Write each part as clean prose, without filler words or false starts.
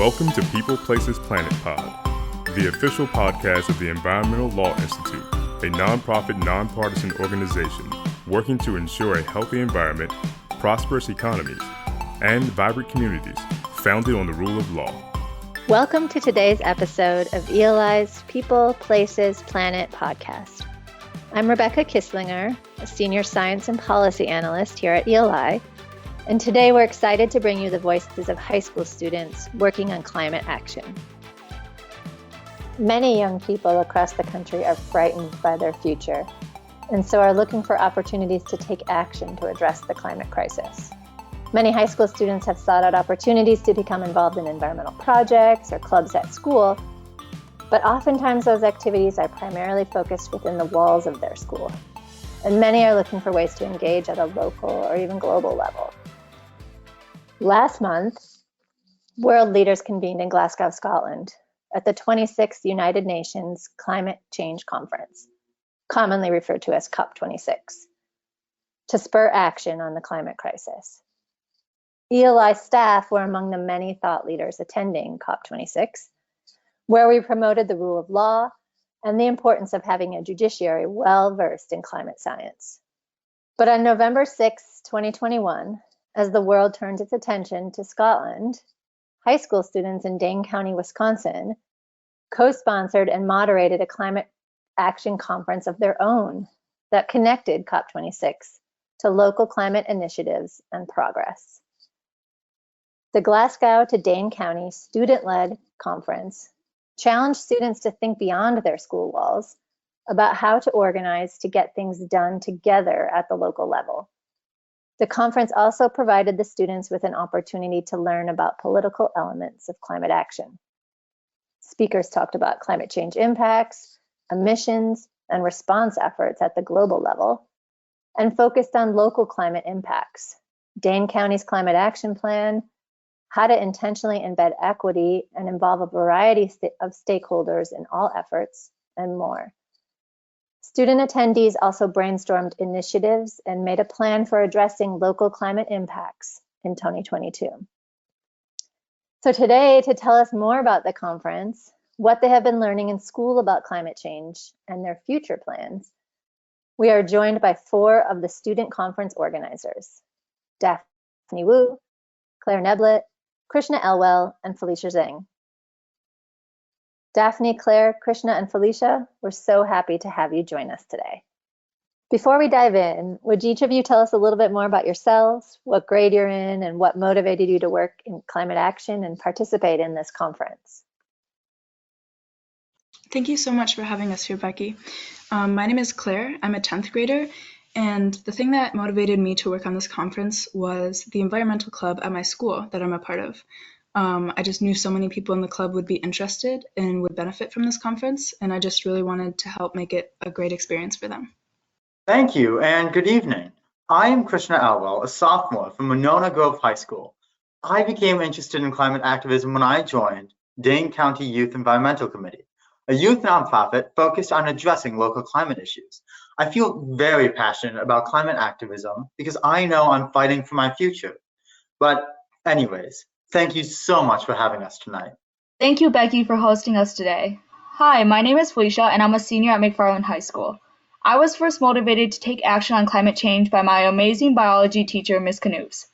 Welcome to People, Places, Planet Pod, the official podcast of the Environmental Law Institute, a nonprofit, nonpartisan organization working to ensure a healthy environment, prosperous economies, and vibrant communities founded on the rule of law. Welcome to today's episode of ELI's People, Places, Planet podcast. I'm Rebecca Kisslinger, a senior science and policy analyst here at ELI, and today we're excited to bring you the voices of high school students working on climate action. Many young people across the country are frightened by their future, and so are looking for opportunities to take action to address the climate crisis. Many high school students have sought out opportunities to become involved in environmental projects or clubs at school, but oftentimes those activities are primarily focused within the walls of their school, and many are looking for ways to engage at a local or even global level. Last month, world leaders convened in Glasgow, Scotland, at the 26th United Nations Climate Change Conference, commonly referred to as COP26, to spur action on the climate crisis. ELI staff were among the many thought leaders attending COP26, where we promoted the rule of law and the importance of having a judiciary well-versed in climate science. But on November 6, 2021, as the world turned its attention to Scotland, high school students in Dane County, Wisconsin, co-sponsored and moderated a climate action conference of their own that connected COP26 to local climate initiatives and progress. The Glasgow to Dane County student-led conference challenged students to think beyond their school walls about how to organize to get things done together at the local level. The conference also provided the students with an opportunity to learn about political elements of climate action. Speakers talked about climate change impacts, emissions, and response efforts at the global level, and focused on local climate impacts, Dane County's climate action plan, how to intentionally embed equity and involve a variety of stakeholders in all efforts, and more. Student attendees also brainstormed initiatives and made a plan for addressing local climate impacts in 2022. So today, to tell us more about the conference, what they have been learning in school about climate change, and their future plans, we are joined by four of the student conference organizers: Daphne Wu, Claire Neblett, Krishna Elwell, and Felicia Zhang. Daphne, Claire, Krishna, and Felicia, we're so happy to have you join us today. Before we dive in, would each of you tell us a little bit more about yourselves, what grade you're in, and what motivated you to work in climate action and participate in this conference? Thank you so much for having us here, Becky. My name is Claire. I'm a 10th grader, and the thing that motivated me to work on this conference was the environmental club at my school that I'm a part of. I just knew so many people in the club would be interested and would benefit from this conference, and I just really wanted to help make it a great experience for them. Thank you, and good evening. I am Krishna Elwell, a sophomore from Monona Grove High School. I became interested in climate activism when I joined Dane County Youth Environmental Committee, a youth nonprofit focused on addressing local climate issues. I feel very passionate about climate activism because I know I'm fighting for my future. But anyways, thank you so much for having us tonight. Thank you, Becky, for hosting us today. Hi, my name is Felicia, and I'm a senior at McFarland High School. I was first motivated to take action on climate change by my amazing biology teacher, Ms. Canoes.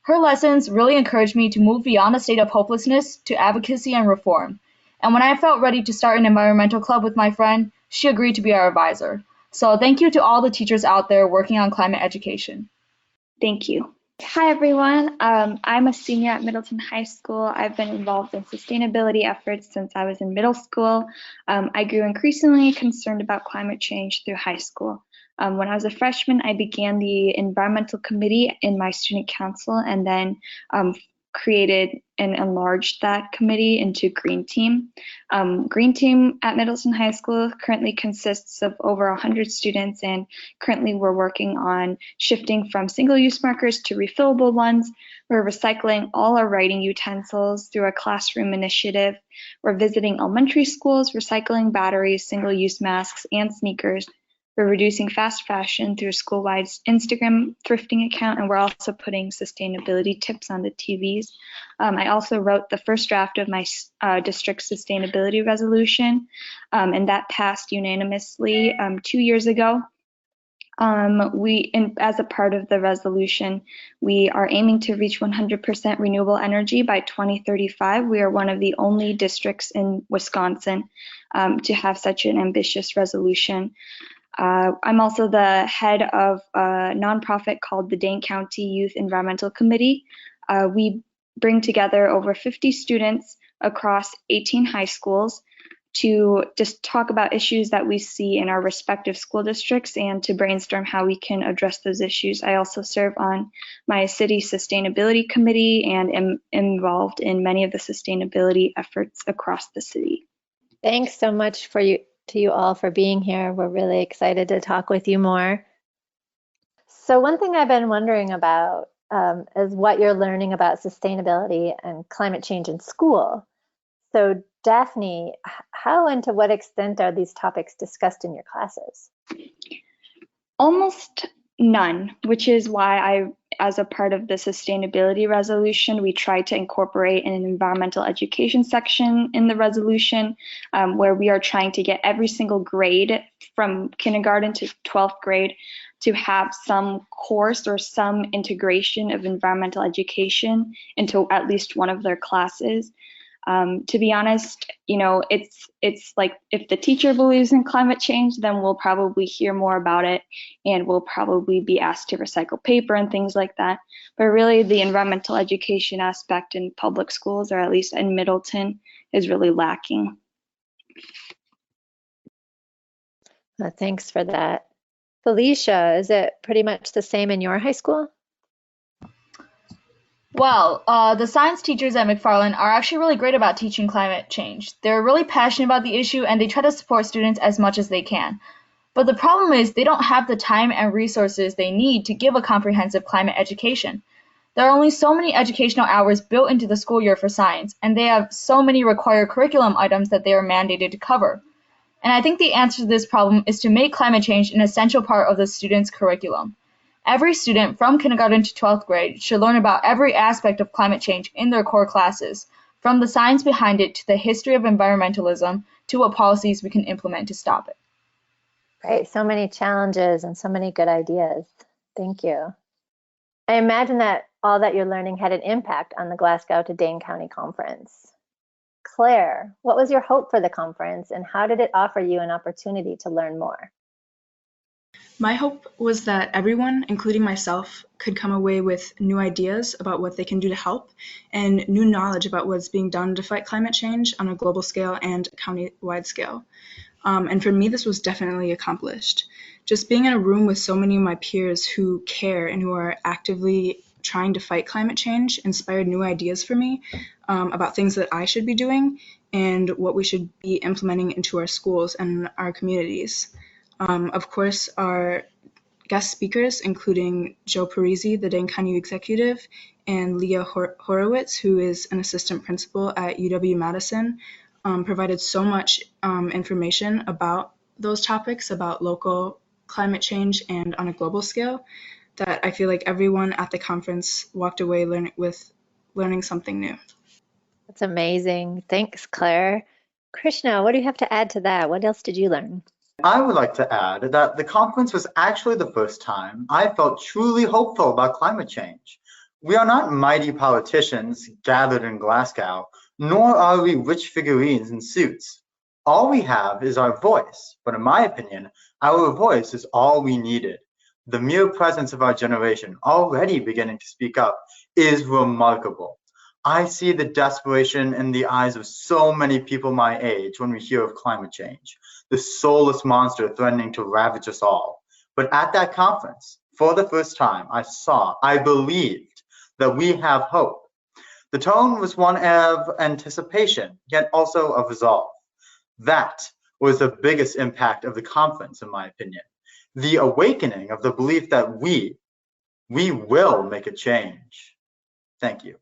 Her lessons really encouraged me to move beyond a state of hopelessness to advocacy and reform. And when I felt ready to start an environmental club with my friend, she agreed to be our advisor. So thank you to all the teachers out there working on climate education. Thank you. Hi, everyone. I'm a senior at Middleton High School. I've been involved in sustainability efforts since I was in middle school. I grew increasingly concerned about climate change through high school. When I was a freshman, I began the environmental committee in my student council and then created and enlarged that committee into Green Team. Green Team at Middleton High School currently consists of over 100 students, and currently we're working on shifting from single-use markers to refillable ones. We're recycling all our writing utensils through a classroom initiative. We're visiting elementary schools, recycling batteries, single-use masks, and sneakers. We're reducing fast fashion through a school-wide Instagram thrifting account, and we're also putting sustainability tips on the TVs. I also wrote the first draft of my district sustainability resolution, and that passed unanimously 2 years ago. As a part of the resolution, we are aiming to reach 100% renewable energy by 2035. We are one of the only districts in Wisconsin to have such an ambitious resolution. I'm also the head of a nonprofit called the Dane County Youth Environmental Committee. We bring together over 50 students across 18 high schools to just talk about issues that we see in our respective school districts and to brainstorm how we can address those issues. I also serve on my city sustainability committee and am involved in many of the sustainability efforts across the city. Thanks so much to you all for being here. We're really excited to talk with you more. So one thing I've been wondering about is what you're learning about sustainability and climate change in school. So Daphne, how and to what extent are these topics discussed in your classes? Almost none, which is why as a part of the sustainability resolution, we try to incorporate an environmental education section in the resolution where we are trying to get every single grade from kindergarten to 12th grade to have some course or some integration of environmental education into at least one of their classes. To be honest, it's like if the teacher believes in climate change, then we'll probably hear more about it and we'll probably be asked to recycle paper and things like that. But really the environmental education aspect in public schools, or at least in Middleton, is really lacking. Thanks for that. Felicia, is it pretty much the same in your high school? Well, the science teachers at McFarland are actually really great about teaching climate change. They're really passionate about the issue and they try to support students as much as they can. But the problem is they don't have the time and resources they need to give a comprehensive climate education. There are only so many educational hours built into the school year for science, and they have so many required curriculum items that they are mandated to cover. And I think the answer to this problem is to make climate change an essential part of the student's curriculum. Every student from kindergarten to 12th grade should learn about every aspect of climate change in their core classes, from the science behind it to the history of environmentalism to what policies we can implement to stop it. Great, so many challenges and so many good ideas. Thank you. I imagine that all that you're learning had an impact on the Glasgow to Dane County Conference. Claire, what was your hope for the conference and how did it offer you an opportunity to learn more? My hope was that everyone, including myself, could come away with new ideas about what they can do to help and new knowledge about what's being done to fight climate change on a global scale and a county-wide scale. And for me, this was definitely accomplished. Just being in a room with so many of my peers who care and who are actively trying to fight climate change inspired new ideas for me about things that I should be doing and what we should be implementing into our schools and our communities. Of course, our guest speakers, including Joe Parisi, the Dane County Executive, and Leah Horowitz, who is an assistant principal at UW-Madison, provided so much information about those topics, about local climate change and on a global scale, that I feel like everyone at the conference walked away learning something new. That's amazing. Thanks, Claire. Krishna, what do you have to add to that? What else did you learn? I would like to add that the conference was actually the first time I felt truly hopeful about climate change. We are not mighty politicians gathered in Glasgow, nor are we rich figurines in suits. All we have is our voice, but in my opinion, our voice is all we needed. The mere presence of our generation already beginning to speak up is remarkable. I see the desperation in the eyes of so many people my age when we hear of climate change, the soulless monster threatening to ravage us all. But at that conference, for the first time, I believed that we have hope. The tone was one of anticipation, yet also of resolve. That was the biggest impact of the conference, in my opinion. The awakening of the belief that we will make a change. Thank you.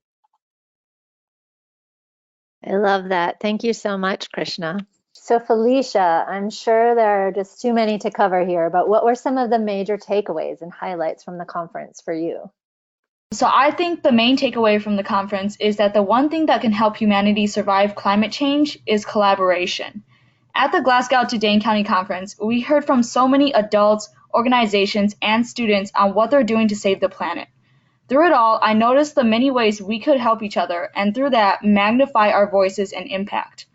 I love that. Thank you so much, Krishna. So Felicia, I'm sure there are just too many to cover here, but what were some of the major takeaways and highlights from the conference for you? So I think the main takeaway from the conference is that the one thing that can help humanity survive climate change is collaboration. At the Glasgow to Dane County Conference, we heard from so many adults, organizations, and students on what they're doing to save the planet. Through it all, I noticed the many ways we could help each other, and through that, magnify our voices and impact.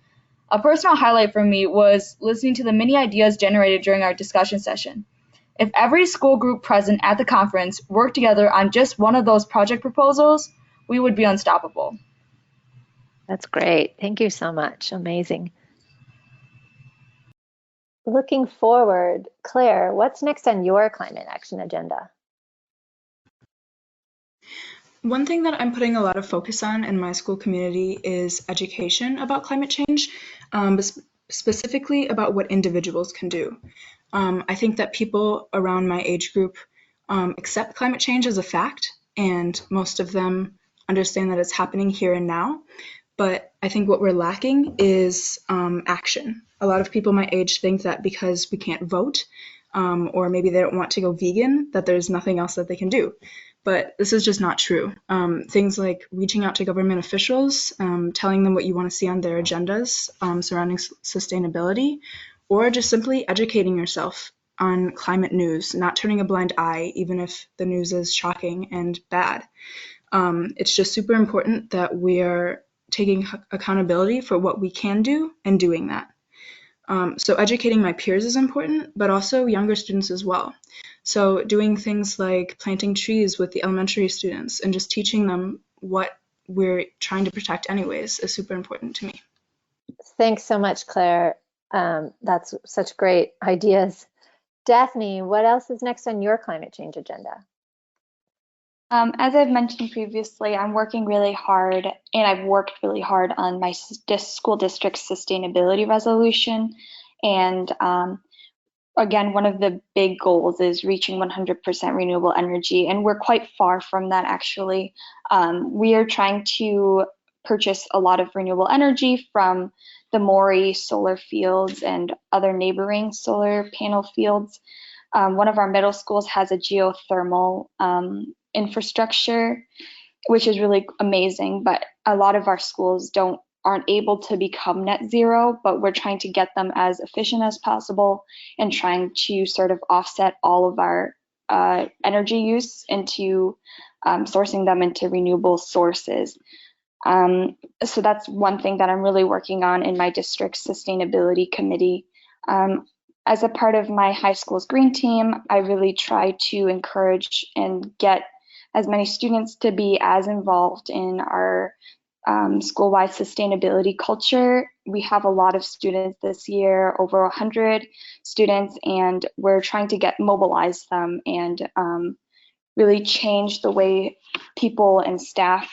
A personal highlight for me was listening to the many ideas generated during our discussion session. If every school group present at the conference worked together on just one of those project proposals, we would be unstoppable. That's great. Thank you so much. Amazing. Looking forward, Claire, what's next on your climate action agenda? One thing that I'm putting a lot of focus on in my school community is education about climate change, but specifically about what individuals can do. I think that people around my age group accept climate change as a fact, and most of them understand that it's happening here and now. But I think what we're lacking is action. A lot of people my age think that because we can't vote, or maybe they don't want to go vegan, that there's nothing else that they can do. But this is just not true. Things like reaching out to government officials, telling them what you want to see on their agendas surrounding sustainability, or just simply educating yourself on climate news, not turning a blind eye, even if the news is shocking and bad. It's just super important that we are taking accountability for what we can do and doing that. So educating my peers is important, but also younger students as well. So doing things like planting trees with the elementary students and just teaching them what we're trying to protect anyways is super important to me. Thanks so much, Claire. That's such great ideas. Daphne, what else is next on your climate change agenda? As I've mentioned previously, I'm working really hard, and I've worked really hard on my school district's sustainability resolution. And again, one of the big goals is reaching 100% renewable energy, and we're quite far from that actually. We are trying to purchase a lot of renewable energy from the Maury solar fields and other neighboring solar panel fields. One of our middle schools has a geothermal infrastructure, which is really amazing, but a lot of our schools aren't able to become net zero, but we're trying to get them as efficient as possible and trying to sort of offset all of our energy use into sourcing them into renewable sources. So that's one thing that I'm really working on in my district's sustainability committee. As a part of my high school's green team, I really try to encourage and get as many students to be as involved in our school-wide sustainability culture. We have a lot of students this year, over 100 students, and we're trying to mobilize them and really change the way people and staff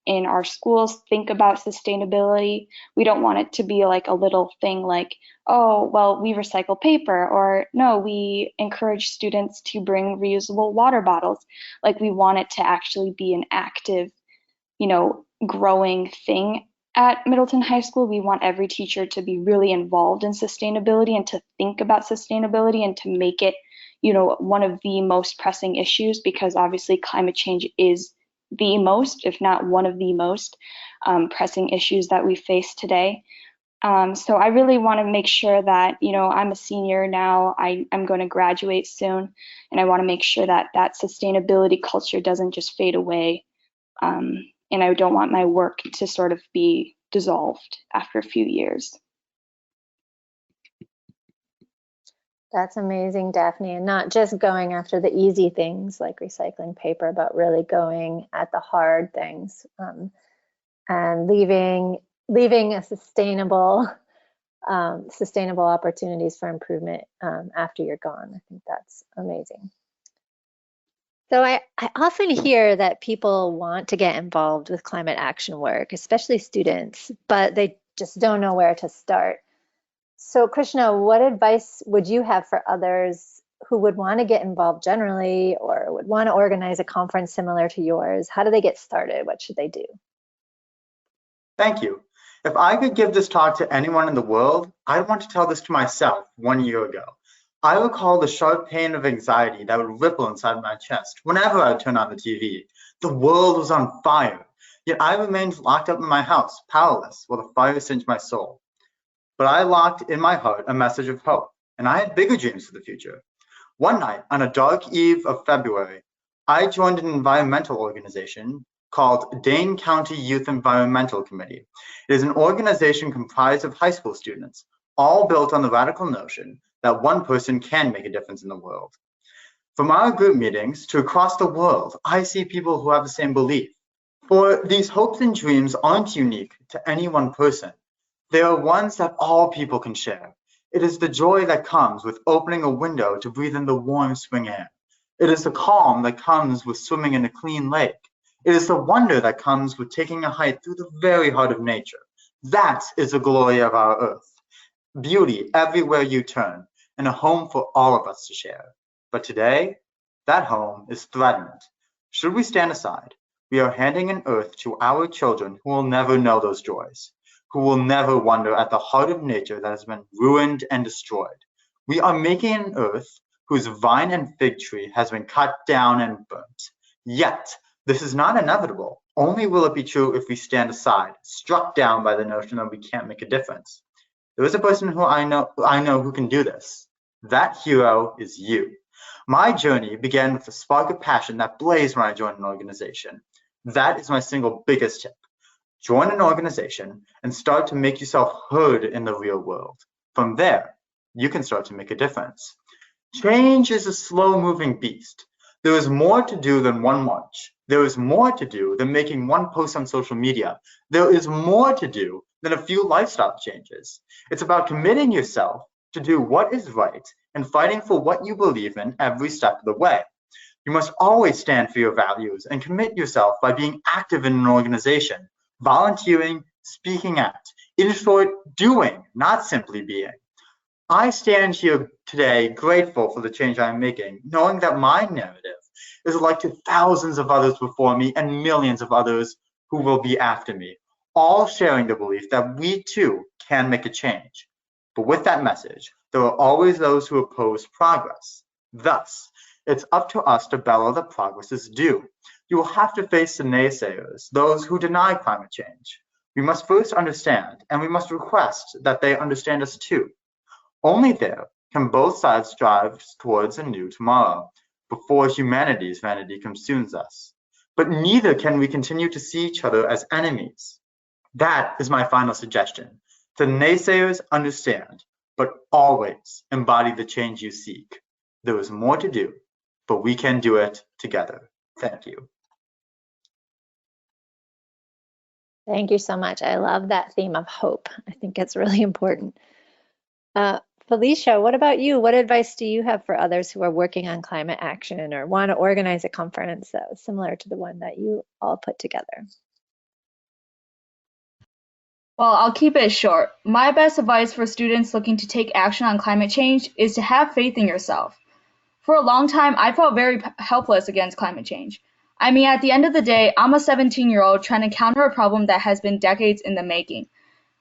in our schools think about sustainability. We don't want it to be like a little thing like, oh, well, we recycle paper, or no, we encourage students to bring reusable water bottles. Like, we want it to actually be an active, growing thing at Middleton High School. We want every teacher to be really involved in sustainability and to think about sustainability and to make it, one of the most pressing issues, because obviously climate change is the most, if not one of the most pressing issues that we face today. So I really want to make sure that, I'm a senior now, I'm going to graduate soon, and I want to make sure that that sustainability culture doesn't just fade away. And I don't want my work to sort of be dissolved after a few years. That's amazing, Daphne, and not just going after the easy things like recycling paper, but really going at the hard things and leaving a sustainable opportunities for improvement after you're gone. I think that's amazing. So I often hear that people want to get involved with climate action work, especially students, but they just don't know where to start. So Krishna, what advice would you have for others who would want to get involved generally or would want to organize a conference similar to yours? How do they get started? What should they do? Thank you. If I could give this talk to anyone in the world, I'd want to tell this to myself 1 year ago. I recall the sharp pain of anxiety that would ripple inside my chest whenever I turned on the TV. The world was on fire, yet I remained locked up in my house, powerless, while the fire singed my soul. But I locked in my heart a message of hope, and I had bigger dreams for the future. One night, on a dark eve of February, I joined an environmental organization called Dane County Youth Environmental Committee. It is an organization comprised of high school students, all built on the radical notion that one person can make a difference in the world. From our group meetings to across the world, I see people who have the same belief. For these hopes and dreams aren't unique to any one person. They are ones that all people can share. It is the joy that comes with opening a window to breathe in the warm spring air. It is the calm that comes with swimming in a clean lake. It is the wonder that comes with taking a hike through the very heart of nature. That is the glory of our earth. Beauty everywhere you turn, and a home for all of us to share. But today, that home is threatened. Should we stand aside, we are handing an earth to our children who will never know those joys, who will never wonder at the heart of nature that has been ruined and destroyed. We are making an earth whose vine and fig tree has been cut down and burnt. Yet, this is not inevitable. Only will it be true if we stand aside, struck down by the notion that we can't make a difference. There is a person who I know who can do this. That hero is you. My journey began with a spark of passion that blazed when I joined an organization. That is my single biggest tip. Join an organization and start to make yourself heard in the real world. From there, you can start to make a difference. Change is a slow-moving beast. There is more to do than one march. There is more to do than making one post on social media. There is more to do than a few lifestyle changes. It's about committing yourself to do what is right and fighting for what you believe in every step of the way. You must always stand for your values and commit yourself by being active in an organization, volunteering, speaking out. In short, doing, not simply being. I stand here today grateful for the change I am making, knowing that my narrative is like to thousands of others before me and millions of others who will be after me, all sharing the belief that we too can make a change. But with that message, there are always those who oppose progress. Thus, it's up to us to bellow that progress is due. You will have to face the naysayers, those who deny climate change. We must first understand, and we must request that they understand us too. Only there can both sides strive towards a new tomorrow, before humanity's vanity consumes us. But neither can we continue to see each other as enemies. That is my final suggestion. The naysayers understand, but always embody the change you seek. There is more to do, but we can do it together. Thank you. Thank you so much. I love that theme of hope. I think it's really important. Felicia, what about you? What advice do you have for others who are working on climate action or want to organize a conference that was similar to the one that you all put together? Well, I'll keep it short. My best advice for students looking to take action on climate change is to have faith in yourself. For a long time, I felt very helpless against climate change. I mean, at the end of the day, I'm a 17-year-old trying to counter a problem that has been decades in the making.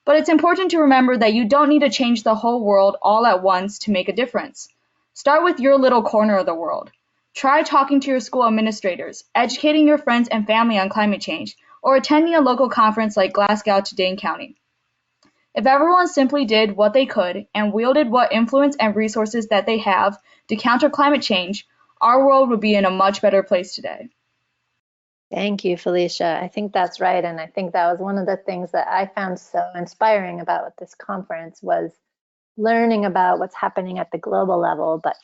But it's important to remember that you don't need to change the whole world all at once to make a difference. Start with your little corner of the world. Try talking to your school administrators, educating your friends and family on climate change, or attending a local conference like Glasgow to Dane County. If everyone simply did what they could and wielded what influence and resources that they have to counter climate change, our world would be in a much better place today. Thank you, Felicia. I think that's right. And I think that was one of the things that I found so inspiring about this conference was learning about what's happening at the global level, but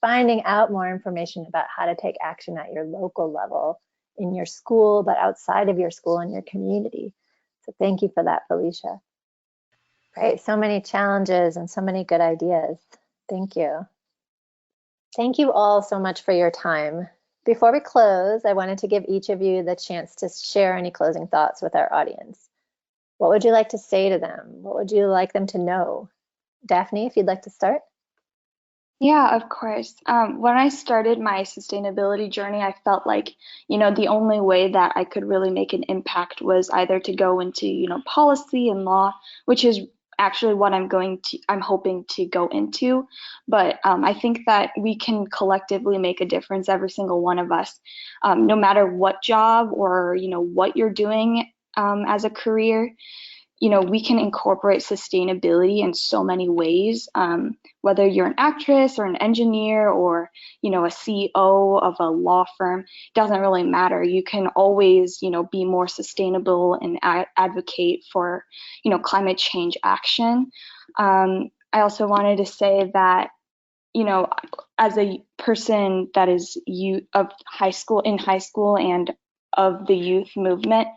finding out more information about how to take action at your local level in your school, but outside of your school and your community. So thank you for that, Felicia. Great. So many challenges and so many good ideas. Thank you. Thank you all so much for your time. Before we close, I wanted to give each of you the chance to share any closing thoughts with our audience. What would you like to say to them? What would you like them to know? Daphne, if you'd like to start. Yeah, of course. When I started my sustainability journey, I felt like, the only way that I could really make an impact was either to go into, policy and law, which is actually what I'm hoping to go into. But I think that we can collectively make a difference, every single one of us, no matter what job or, what you're doing as a career. We can incorporate sustainability in so many ways, whether you're an actress or an engineer or, a CEO of a law firm, doesn't really matter. You can always, be more sustainable and advocate for, climate change action. I also wanted to say that, as a person that is in high school and of the youth movement,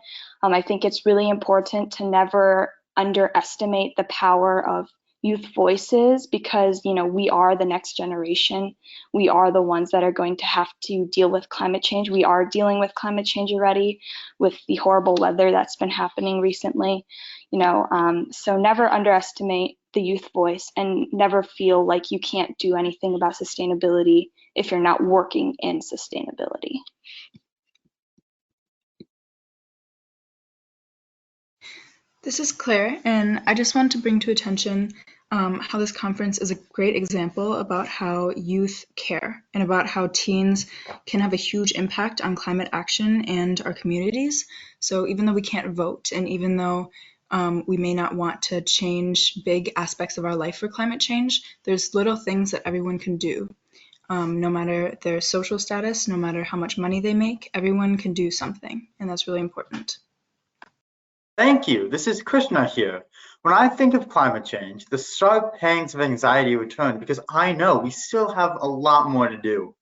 I think it's really important to never underestimate the power of youth voices because, we are the next generation. We are the ones that are going to have to deal with climate change. We are dealing with climate change already with the horrible weather that's been happening recently, so never underestimate the youth voice and never feel like you can't do anything about sustainability if you're not working in sustainability. This is Claire, and I just want to bring to attention how this conference is a great example about how youth care and about how teens can have a huge impact on climate action and our communities. So even though we can't vote, and even though we may not want to change big aspects of our life for climate change, there's little things that everyone can do. No matter their social status, no matter how much money they make, everyone can do something, and that's really important. Thank you. This is Krishna here. When I think of climate change, the sharp pangs of anxiety return because I know we still have a lot more to do.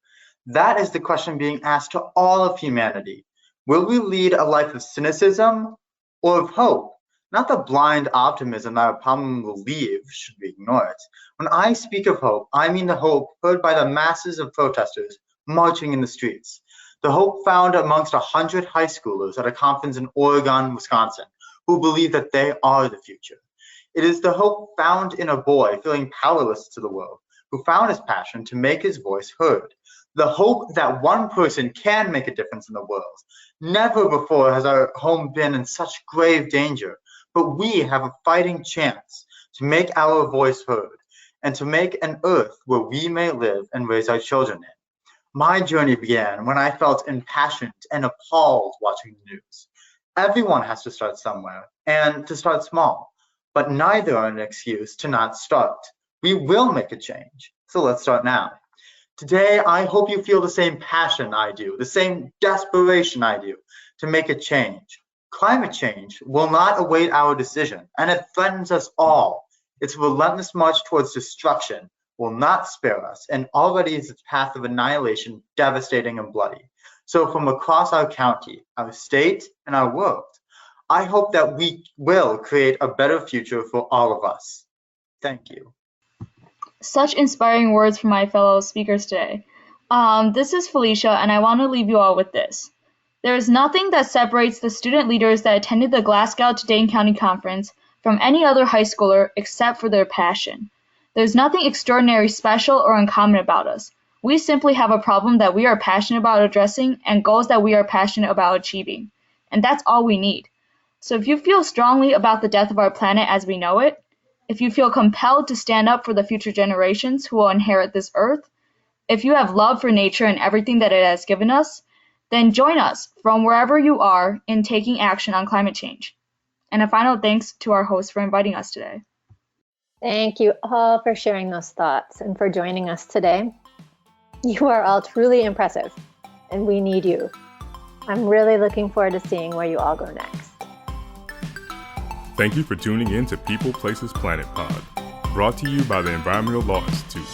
That is the question being asked to all of humanity. Will we lead a life of cynicism or of hope? Not the blind optimism that our problem will leave should we ignore it. When I speak of hope, I mean the hope heard by the masses of protesters marching in the streets. The hope found amongst 100 high schoolers at a conference in Oregon, Wisconsin, who believe that they are the future. It is the hope found in a boy feeling powerless to the world, who found his passion to make his voice heard. The hope that one person can make a difference in the world. Never before has our home been in such grave danger, but we have a fighting chance to make our voice heard and to make an earth where we may live and raise our children in. My journey began when I felt impassioned and appalled watching the news. Everyone has to start somewhere, and to start small, but neither are an excuse to not start. We will make a change, so let's start now. Today, I hope you feel the same passion I do, the same desperation I do to make a change. Climate change will not await our decision, and it threatens us all. Its relentless march towards destruction will not spare us, and already is its path of annihilation devastating and bloody. So from across our county, our state, and our world, I hope that we will create a better future for all of us. Thank you. Such inspiring words from my fellow speakers today. This is Felicia, and I want to leave you all with this. There is nothing that separates the student leaders that attended the Glasgow to Dane County Conference from any other high schooler except for their passion. There's nothing extraordinary, special, or uncommon about us. We simply have a problem that we are passionate about addressing and goals that we are passionate about achieving. And that's all we need. So if you feel strongly about the death of our planet as we know it, if you feel compelled to stand up for the future generations who will inherit this earth, if you have love for nature and everything that it has given us, then join us from wherever you are in taking action on climate change. And a final thanks to our host for inviting us today. Thank you all for sharing those thoughts and for joining us today. You are all truly impressive, and we need you. I'm really looking forward to seeing where you all go next. Thank you for tuning in to People, Places, Planet Pod, brought to you by the Environmental Law Institute.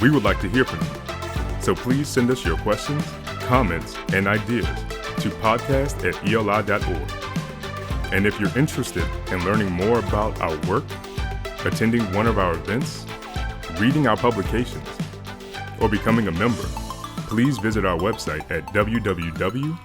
We would like to hear from you, so please send us your questions, comments, and ideas to podcast@eli.org. And if you're interested in learning more about our work, attending one of our events, reading our publications, or becoming a member, please visit our website at www.eli.org.